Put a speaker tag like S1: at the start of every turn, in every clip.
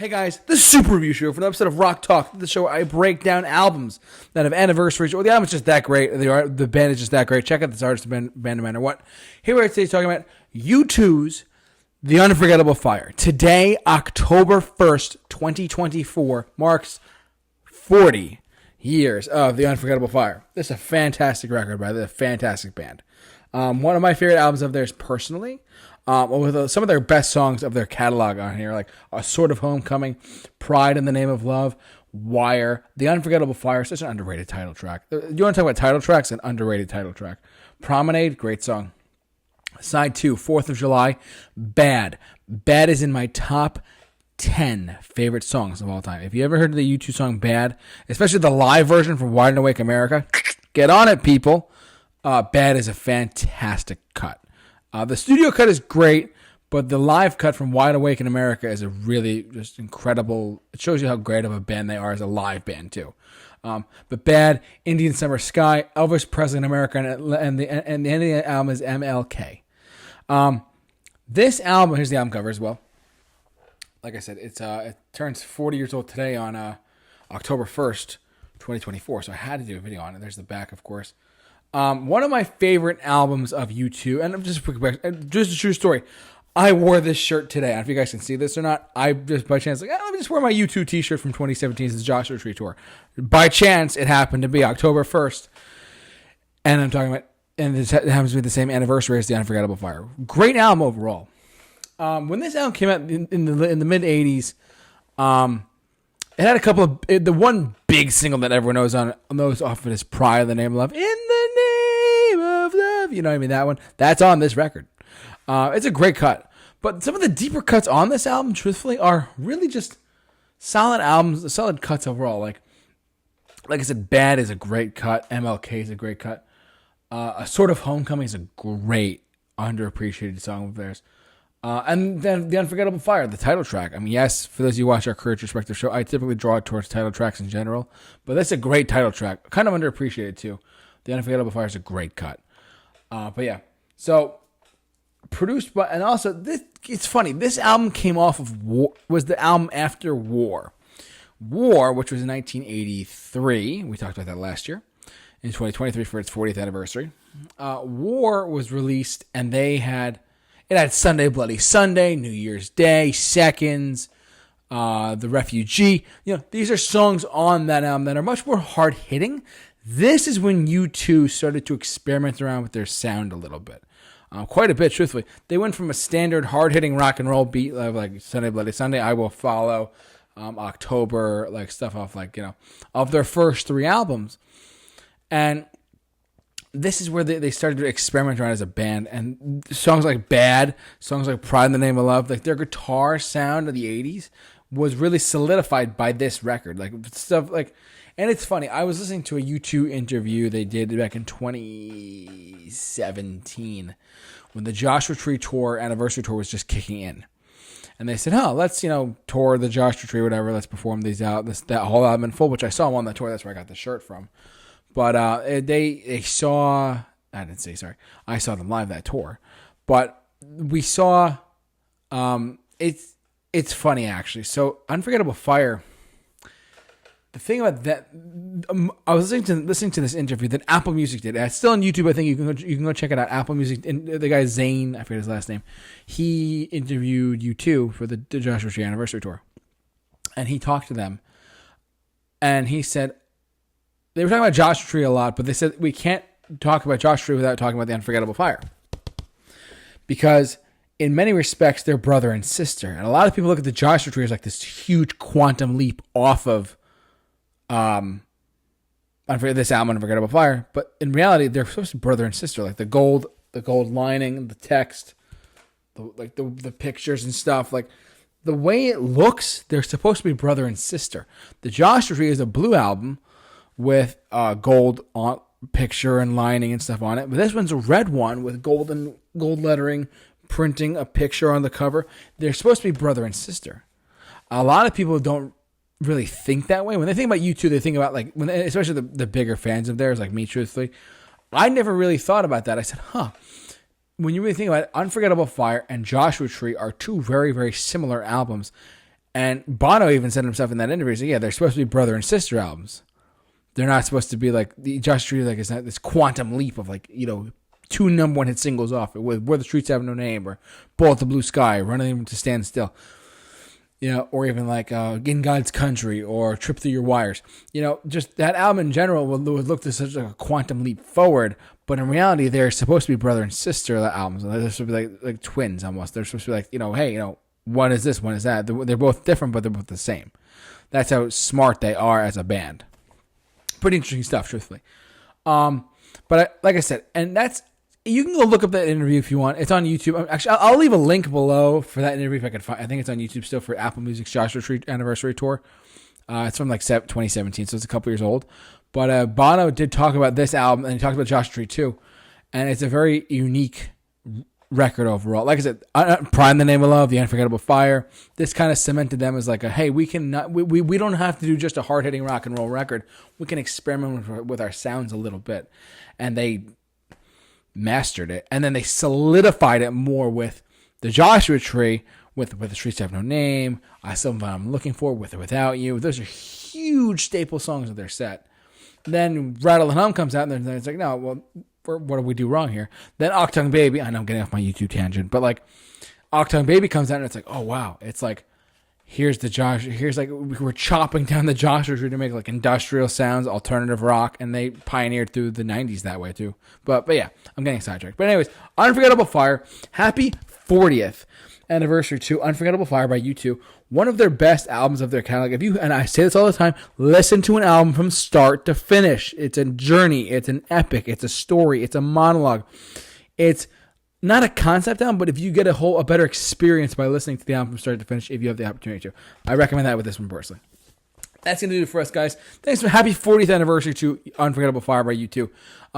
S1: Hey guys, the Super Review Show for an episode of Rock Talk. The show where I break down albums that have anniversaries, or the album's just that great, or the band is just that great. Check out this artist, band no matter what. Here we are today talking about U2's The Unforgettable Fire. Today, October 1st, 2024, marks 40 years of The Unforgettable Fire. This is a fantastic record by the fantastic band. One of my favorite albums of theirs personally. With some of their best songs of their catalog on here, like A Sort of Homecoming, Pride in the Name of Love, Wire, The Unforgettable Fire, such an underrated title track. You want to talk about title tracks? An underrated title track. Promenade, great song. Side 2, 4th of July, Bad. Bad is in my top 10 favorite songs of all time. If you ever heard the U2 song Bad, especially the live version from Wide and Awake America, get on it, people. Bad is a fantastic cut. The studio cut is great, but the live cut from Wide Awake in America is a really just incredible. It shows you how great of a band they are as a live band too. But Bad, Indian Summer Sky, Elvis Presley in America, and the end of the album is MLK. This album, here's the album cover as well. Like I said, it turns 40 years old today on October 1st, 2024. So I had to do a video on it. There's the back, of course. One of my favorite albums of U2, and just a true story. I wore this shirt today. I don't know if you guys can see this or not. I just by chance let me just wear my U2 t-shirt from 2017's Joshua Tree Tour. By chance, it happened to be October 1st, and I'm talking about, and it happens to be the same anniversary as The Unforgettable Fire. Great album overall. When this album came out in the mid '80s, it had a couple of the one big single that everyone knows off of it is Pride in the Name of Love. In the name of love. You know what I mean? That one. That's on this record. It's a great cut. But some of the deeper cuts on this album, truthfully, are really just solid albums, solid cuts overall. Like I said, Bad is a great cut. MLK is a great cut. A Sort of Homecoming is a great, underappreciated song of theirs. And then The Unforgettable Fire, the title track. I mean, yes, for those of you who watch our Courage Respective show, I typically draw it towards title tracks in general. But that's a great title track. Kind of underappreciated, too. The Unforgettable Fire is a great cut. But yeah. So, produced by... And also, it's funny. This album came off of... was the album after War. War, which was in 1983. We talked about that last year. In 2023 for its 40th anniversary. War was released, and they had... It had Sunday Bloody Sunday, New Year's Day, Seconds, The Refugee. You know, these are songs on that album that are much more hard-hitting. This is when U2 started to experiment around with their sound a little bit. Quite a bit, truthfully. They went from a standard hard-hitting rock and roll beat like Sunday Bloody Sunday, I Will Follow, October, like stuff off of their first 3 albums. And this is where they started to experiment around as a band, and songs like Bad, songs like Pride in the Name of Love, like their guitar sound of the 80s was really solidified by this record. Like stuff like, and it's funny, I was listening to a U2 interview they did back in 2017 when the Joshua Tree Tour anniversary tour was just kicking in. And they said, let's, tour the Joshua Tree, whatever, let's perform these out, that whole album in full, which I saw them on the tour, that's where I got the shirt from. But they saw... I didn't say, sorry. I saw them live that tour. But we saw... It's funny, actually. So, Unforgettable Fire... The thing about that... I was listening to this interview that Apple Music did. It's still on YouTube. I think you can go check it out. Apple Music... And the guy, Zane, I forget his last name. He interviewed U2 for the Joshua Tree Anniversary Tour. And he talked to them. And he said... They were talking about Joshua Tree a lot, but they said we can't talk about Joshua Tree without talking about The Unforgettable Fire. Because in many respects, they're brother and sister. And a lot of people look at the Joshua Tree as like this huge quantum leap off of this album, Unforgettable Fire. But in reality, they're supposed to be brother and sister. Like the gold lining, the text, the pictures and stuff. Like the way it looks, they're supposed to be brother and sister. The Joshua Tree is a blue album with gold picture and lining and stuff on it. But this one's a red one with gold lettering, printing a picture on the cover. They're supposed to be brother and sister. A lot of people don't really think that way. When they think about U2, they think about especially the bigger fans of theirs, like me, truthfully. I never really thought about that. I said, when you really think about it, Unforgettable Fire and Joshua Tree are 2 very, very similar albums. And Bono even said himself in that interview, he said, yeah, they're supposed to be brother and sister albums. They're not supposed to be like the Joshua Tree, like it's not this quantum leap of like, you know, 2 number 1 hit singles off it with Where the Streets Have No Name or Bullet the Blue Sky, Running to Stand Still, you know, or even like In God's Country or Trip Through Your Wires. You know, just that album in general would look to such like a quantum leap forward, but in reality, they're supposed to be brother and sister albums. They're supposed to be like twins almost. They're supposed to be like, you know, hey, you know, one is this, one is that. They're both different, but they're both the same. That's how smart they are as a band. Pretty interesting stuff, truthfully. But like I said, and that's, you can go look up that interview if you want. It's on YouTube. Actually, I'll leave a link below for that interview if I can find. I think it's on YouTube still for Apple Music's Joshua Tree Anniversary Tour. It's from like 2017, so it's a couple years old. But Bono did talk about this album, and he talked about Joshua Tree too. And it's a very unique record overall. Like I said, Prime the Name of Love, The Unforgettable Fire. This kind of cemented them as like a, hey, we don't have to do just a hard-hitting rock and roll record. We can experiment with our sounds a little bit. And they mastered it. And then they solidified it more with the Joshua Tree, with The Streets Have No Name, I Still Find What I'm Looking For, With or Without You. Those are huge staple songs of their set. Then Rattle and Hum comes out, and then it's like, no, well, what do we do wrong here? Then Octung Baby, I know I'm getting off my YouTube tangent, but like Octung Baby comes out, and it's like, oh wow, it's like, here's like, we're chopping down the Joshua Tree to make like industrial sounds, alternative rock, and they pioneered through the 90s that way too. But yeah, I'm getting sidetracked. But anyways, Unforgettable Fire, happy 40th anniversary to Unforgettable Fire by U2. One of their best albums of their catalog. And I say this all the time, listen to an album from start to finish. It's a journey. It's an epic. It's a story. It's a monologue. It's not a concept album, but if you get a better experience by listening to the album from start to finish, if you have the opportunity to. I recommend that with this one personally. That's going to do it for us, guys. Thanks for happy 40th anniversary to Unforgettable Fire by U2.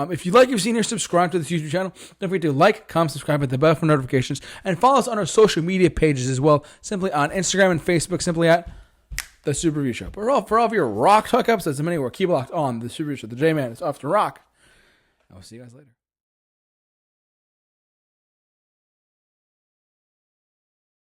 S1: If you like what you've seen here, subscribe to this YouTube channel. Don't forget to like, comment, subscribe, hit the bell for notifications, and follow us on our social media pages as well, simply on Instagram and Facebook, simply at The Super Review Show. But for all of your rock talk episodes and many more, keep locked on The Super Review Show. The J-Man is off to rock. I will see you guys later.